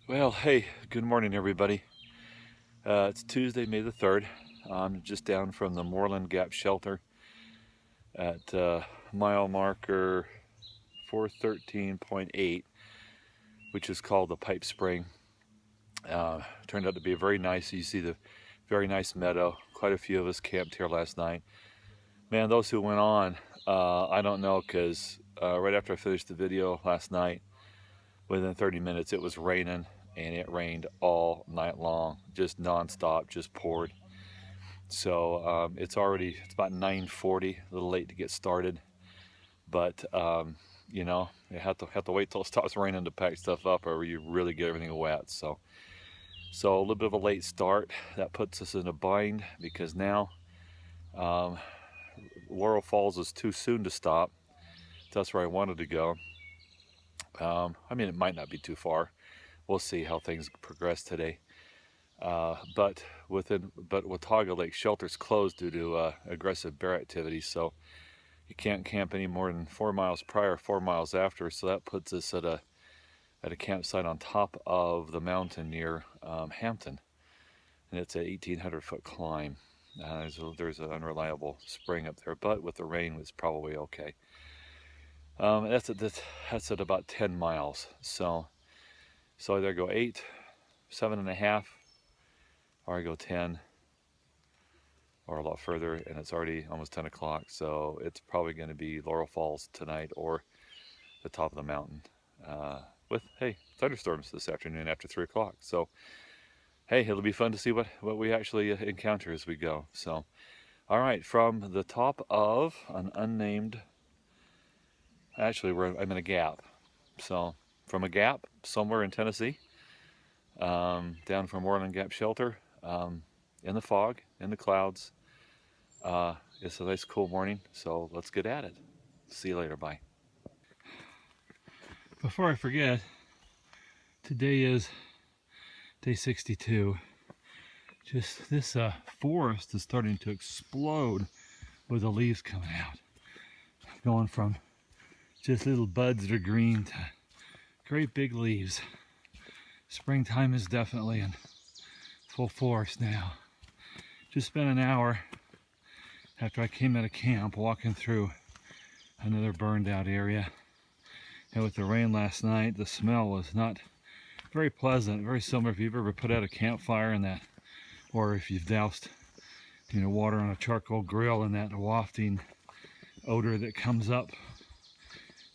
Well, hey, good morning, everybody. It's Tuesday, May the 3rd. I'm just down from the Moreland Gap shelter at mile marker 413.8, which is called the Pipe Spring. Turned out to be very nice. You see the very nice meadow. Quite a few of us camped here last night. Man, those who went on, I don't know, because right after I finished the video last night, within 30 minutes it was raining, and it rained all night long, just nonstop, just poured. So it's about 9:40, a little late to get started, but you know, you have to wait till it stops raining to pack stuff up, or you really get everything wet. So a little bit of a late start. That puts us in a bind because now Laurel Falls is too soon to stop. That's where I wanted to go. I mean, it might not be too far. We'll see how things progress today. But Wataga Lake Shelter's closed due to aggressive bear activity, so you can't camp any more than 4 miles prior, 4 miles after. So that puts us at a campsite on top of the mountain near Hampton, and it's an 1,800-foot climb. There's an unreliable spring up there, but with the rain, it's probably okay. That's at about 10 miles. So either go 8, 7.5, or I go 10, or a lot further, and it's already almost 10 o'clock. So it's probably going to be Laurel Falls tonight or the top of the mountain with, hey, thunderstorms this afternoon after 3 o'clock. So, hey, it'll be fun to see what we actually encounter as we go. So, all right, from the top of an unnamed, actually I'm in a gap. So from a gap somewhere in Tennessee, down from Moreland Gap shelter, in the fog, in the clouds. It's a nice cool morning, so let's get at it. See you later, bye. Before I forget, today is day 62. Just this forest is starting to explode with the leaves coming out. Going from just little buds that are green to great big leaves. Springtime is definitely in full force now. Just spent an hour after I came out of camp walking through another burned out area. And with the rain last night, the smell was not very pleasant. Very similar if you've ever put out a campfire and that, or if you've doused, water on a charcoal grill and that wafting odor that comes up,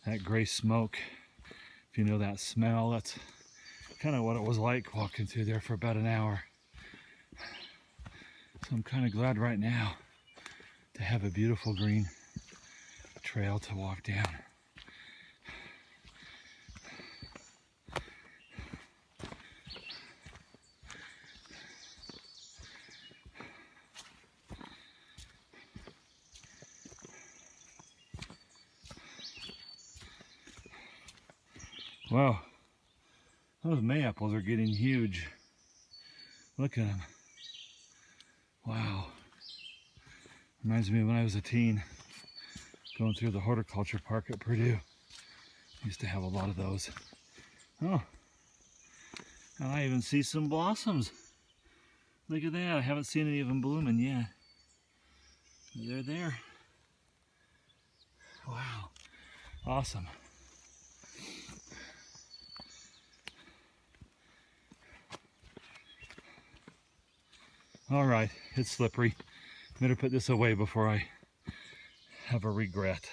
that gray smoke. If you know that smell, that's kind of what it was like walking through there for about an hour. So I'm kind of glad right now to have a beautiful green trail to walk down. Wow, those mayaples are getting huge. Look at them. Wow. Reminds me of when I was a teen, going through the horticulture park at Purdue. Used to have a lot of those. Oh, and I even see some blossoms. Look at that. I haven't seen any of them blooming yet. They're there. Wow. Awesome. All right, it's slippery. Better put this away before I have a regret.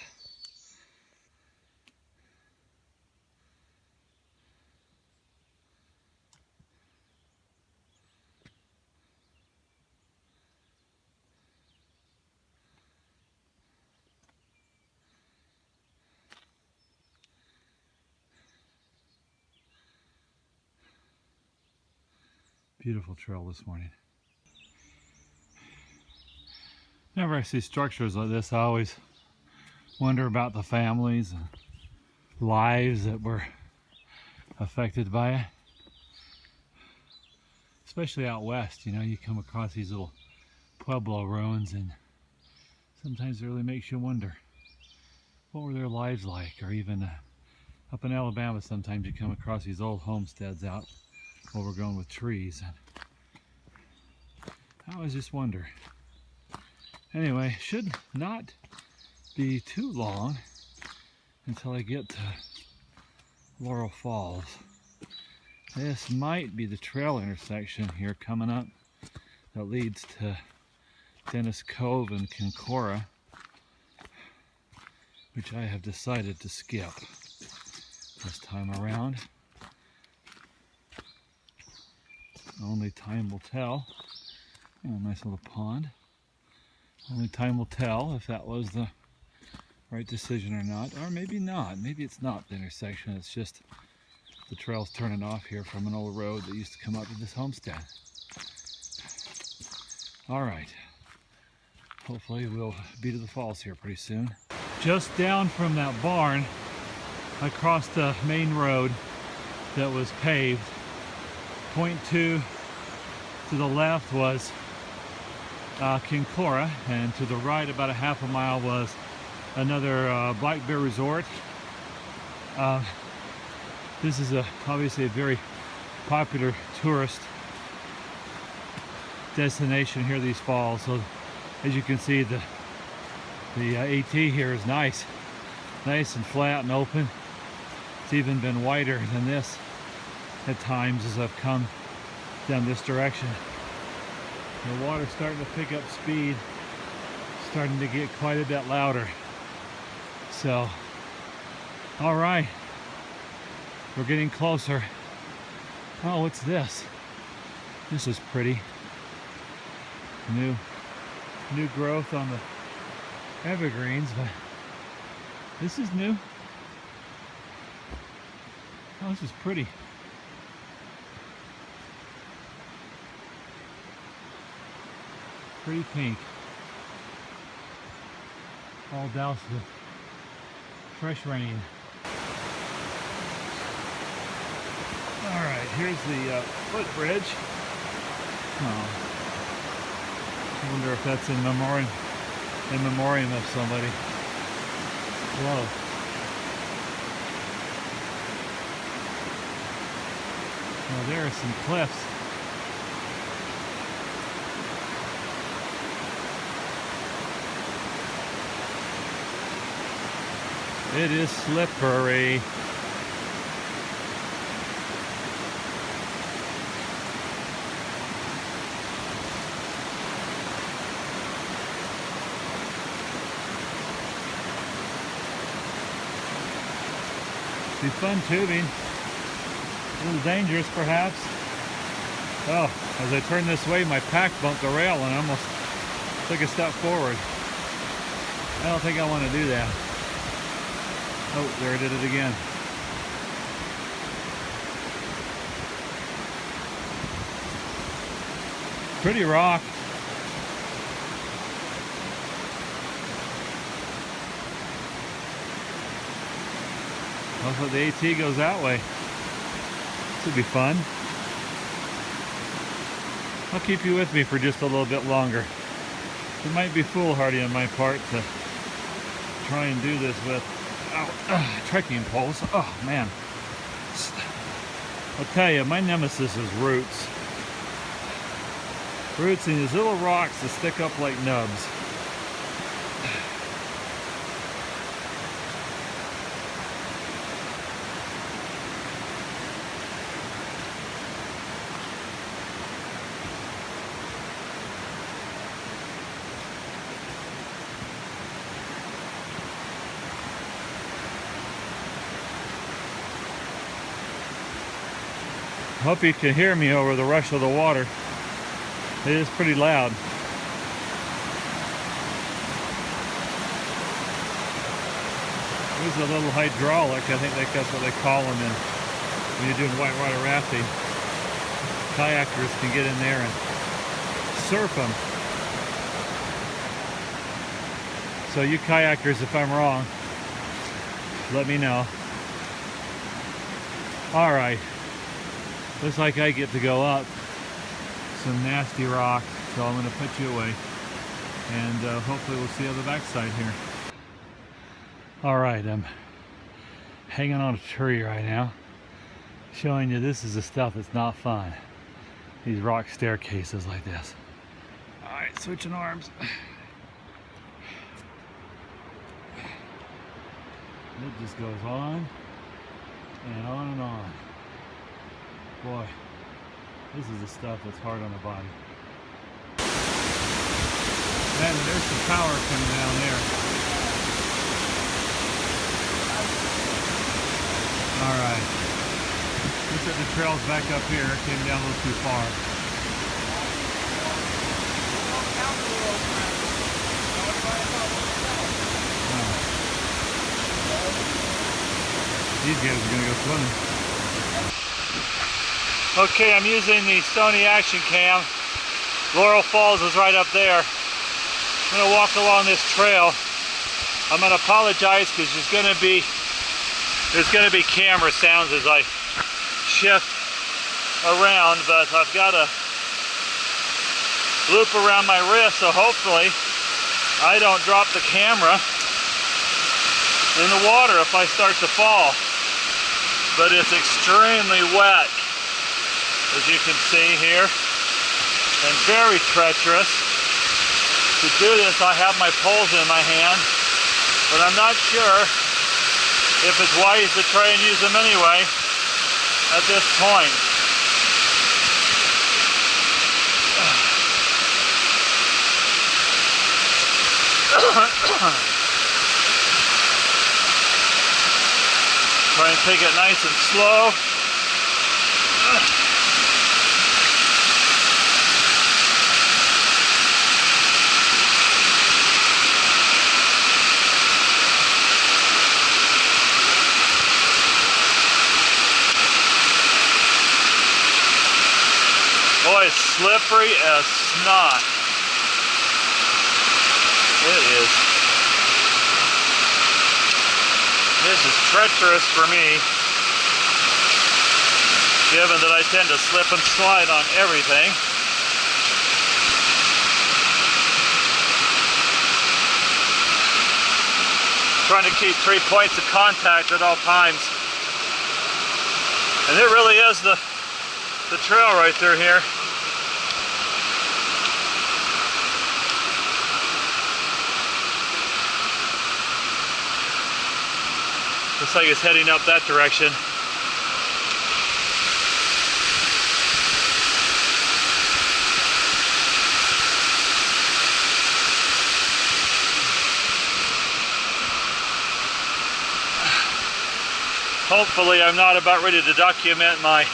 Beautiful trail this morning. Whenever I see structures like this, I always wonder about the families and lives that were affected by it. Especially out west, you come across these little Pueblo ruins, and sometimes it really makes you wonder, what were their lives like? Or even up in Alabama, sometimes you come across these old homesteads out overgrown with trees. And I always just wonder. Anyway, should not be too long until I get to Laurel Falls. This might be the trail intersection here coming up that leads to Dennis Cove and Kincora, which I have decided to skip this time around. Only time will tell. Oh, nice little pond. Only time will tell if that was the right decision or not, or maybe not. Maybe it's not the intersection, it's just the trail's turning off here from an old road that used to come up to this homestead. All right. Hopefully we'll be to the falls here pretty soon. Just down from that barn, I crossed the main road that was paved. Point two to the left was Kincora, and to the right about a half a mile was another Black Bear Resort. This is obviously a very popular tourist destination here, these falls. So as you can see, the AT here is nice and flat and open. It's even been wider than this at times as I've come down this direction. The water's starting to pick up speed, starting to get quite a bit louder. So, all right, we're getting closer. Oh, what's this? This is pretty. New growth on the evergreens, but this is new. Oh, this is pretty. Pretty pink. All doused with fresh rain. All right, here's the footbridge. Oh, I wonder if that's in memoriam of somebody. Whoa. Well, there are some cliffs. It is slippery. Be fun tubing. A little dangerous perhaps. Oh, as I turned this way, my pack bumped the rail and I almost took a step forward. I don't think I want to do that. Oh, there it did it again. Pretty rock. Hopefully the AT goes that way. This will be fun. I'll keep you with me for just a little bit longer. It might be foolhardy on my part to try and do this with trekking poles. Oh man. I'll tell you, my nemesis is roots. Roots and these little rocks that stick up like nubs. Hope you can hear me over the rush of the water. It is pretty loud. There's a little hydraulic, I think that's what they call them when you're doing whitewater rafting. Kayakers can get in there and surf them. So you kayakers, if I'm wrong, let me know. All right. Looks like I get to go up some nasty rock, so I'm going to put you away, and hopefully we'll see you on the backside here. All right, I'm hanging on a tree right now. showing you this is the stuff that's not fun. These rock staircases like this. All right, switching arms. It just goes on and on and on. Boy, this is the stuff that's hard on the body. Man, there's some power coming down there. All right. Looks like the trail's back up here. Came down a little too far. These guys are gonna go swimming. Okay, I'm using the Sony Action Cam. Laurel Falls is right up there. I'm gonna walk along this trail. I'm gonna apologize because there's gonna be camera sounds as I shift around, but I've got a loop around my wrist, so hopefully I don't drop the camera in the water if I start to fall. But it's extremely wet, as you can see here, and very treacherous. To do this, I have my poles in my hand, but I'm not sure if it's wise to try and use them anyway at this point. Try and take it nice and slow. Boy, it's slippery as snot. It is. This is treacherous for me, given that I tend to slip and slide on everything. Trying to keep 3 points of contact at all times. And it really is the trail right through here. Looks like it's heading up that direction. Hopefully I'm not about ready to document my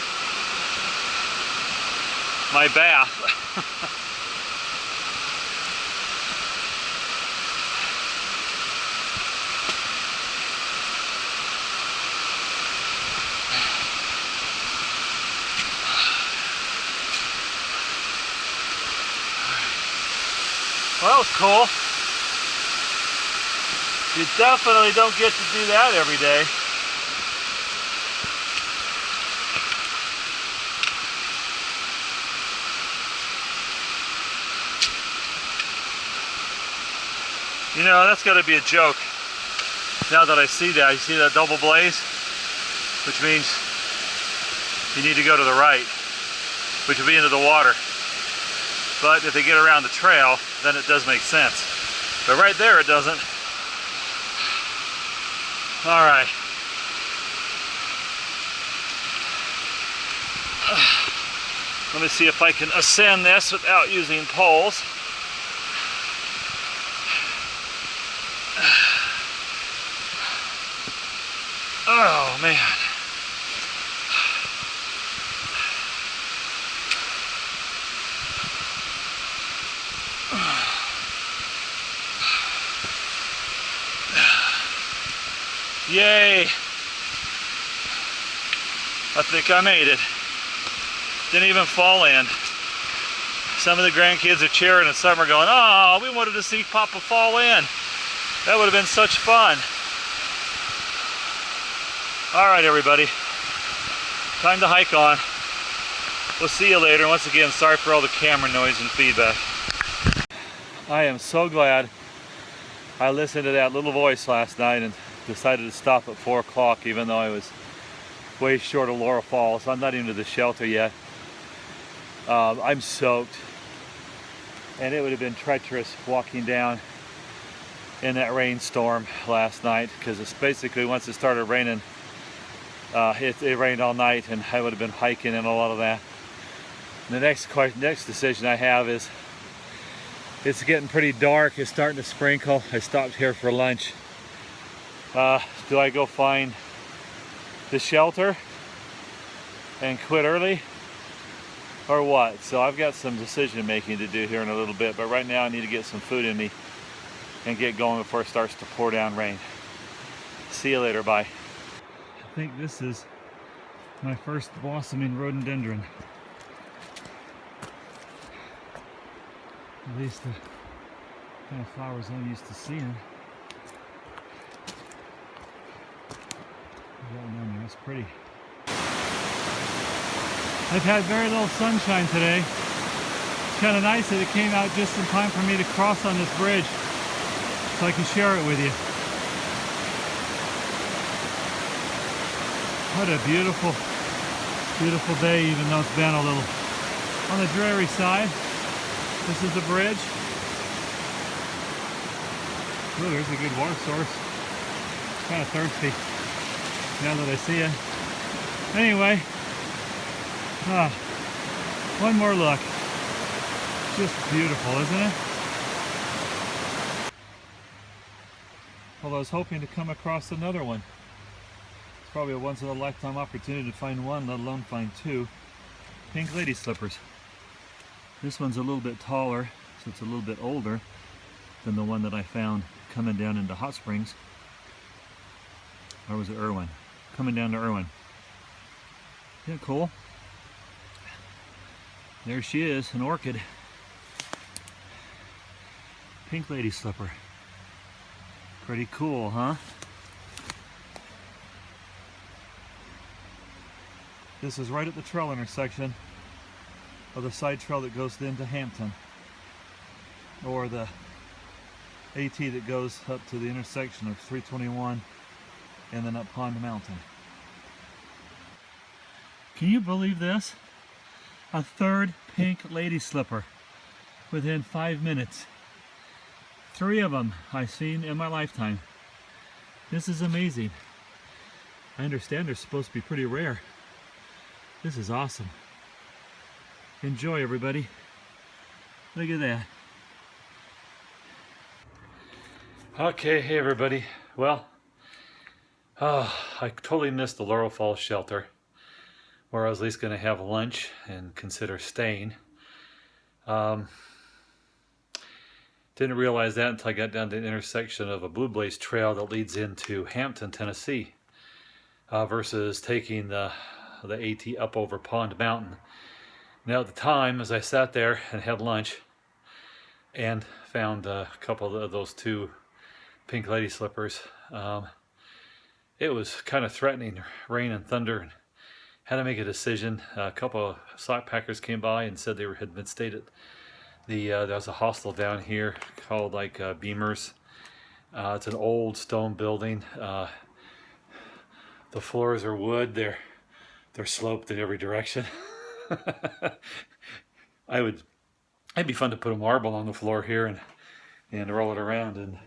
bath. Well, that was cool. You definitely don't get to do that every day. You know, that's got to be a joke. Now that I see that, you see that double blaze? Which means you need to go to the right, which will be into the water. But if they get around the trail, then it does make sense. But right there, it doesn't. All right. Let me see if I can ascend this without using poles. Oh, man. Yay! I think I made it. Didn't even fall in. Some of the grandkids are cheering and some are going, oh, we wanted to see Papa fall in. That would have been such fun. All right, everybody. Time to hike on. We'll see you later. Once again, sorry for all the camera noise and feedback. I am so glad I listened to that little voice last night and decided to stop at 4 o'clock, even though I was way short of Laurel Falls. I'm not even to the shelter yet. I'm soaked, and it would have been treacherous walking down in that rainstorm last night, because it's basically, once it started raining, it rained all night, and I would have been hiking and a lot of that. And the next decision I have is, it's getting pretty dark, it's starting to sprinkle. I stopped here for lunch. Do I go find the shelter and quit early, or what? So I've got some decision making to do here in a little bit, but right now I need to get some food in me and get going before it starts to pour down rain. See you later, bye. I think this is my first blossoming rhododendron. At least the kind of flowers I'm used to seeing. That one down there is pretty. I've had very little sunshine today. It's kind of nice that it came out just in time for me to cross on this bridge, so I can share it with you. What a beautiful, beautiful day, even though it's been a little on the dreary side. This is the bridge. Oh, there's a good water source. Kind of thirsty now that I see it. Anyway, one more look. Just beautiful, isn't it? Well, I was hoping to come across another one. It's probably a once in a lifetime opportunity to find one, let alone find two. Pink lady slippers. This one's a little bit taller, so it's a little bit older than the one that I found coming down into Hot Springs. Or was it Irwin? Coming down to Irwin. Isn't that cool? There she is, an orchid. Pink lady slipper. Pretty cool, huh? This is right at the trail intersection of the side trail that goes into Hampton, or the AT that goes up to the intersection of 321 and then up Pond Mountain. Can you believe this? A third pink lady slipper within 5 minutes. 3 of them I've seen in my lifetime. This is amazing. I understand they're supposed to be pretty rare. This is awesome. Enjoy, everybody. Look at that. Okay, hey everybody. Well, I totally missed the Laurel Falls shelter, where I was at least going to have lunch and consider staying. Didn't realize that until I got down to the intersection of a Blue Blaze trail that leads into Hampton, Tennessee, versus taking the AT up over Pond Mountain. Now at the time, as I sat there and had lunch and found a couple of those 2 pink lady slippers, it was kind of threatening rain and thunder, and had to make a decision. A couple of sock packers came by and said they had been stayed at there was a hostel down here called Beamers. It's an old stone building. The floors are wood. They're sloped in every direction. It'd be fun to put a marble on the floor here and roll it around and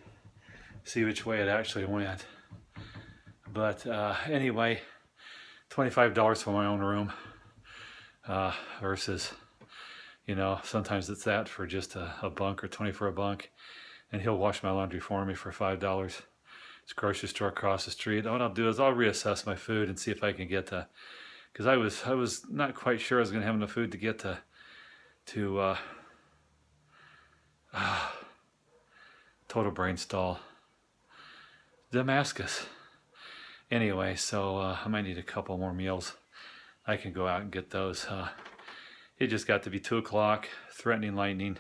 see which way it actually went. But anyway, $25 for my own room versus, you know, sometimes it's that for just a bunk, or 20 for a bunk, and he'll wash my laundry for me for $5. It's a grocery store across the street. What I'll do is I'll reassess my food and see if I can get to, because I was not quite sure I was going to have enough food to get to total brain stall, Damascus. Anyway, so I might need a couple more meals. I can go out and get those. It just got to be 2 o'clock, threatening lightning,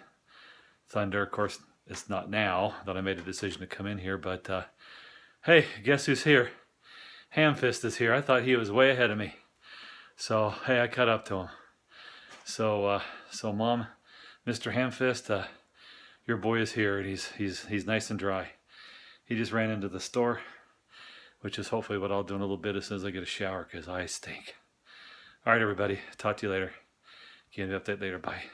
thunder. Of course, it's not now that I made a decision to come in here, but hey, guess who's here? Hamfist is here. I thought he was way ahead of me. So, hey, I caught up to him. So Mom, Mr. Hamfist, your boy is here, and he's nice and dry. He just ran into the store which is hopefully what I'll do in a little bit as soon as I get a shower because I stink. All right, everybody. Talk to you later. Give me an update later. Bye.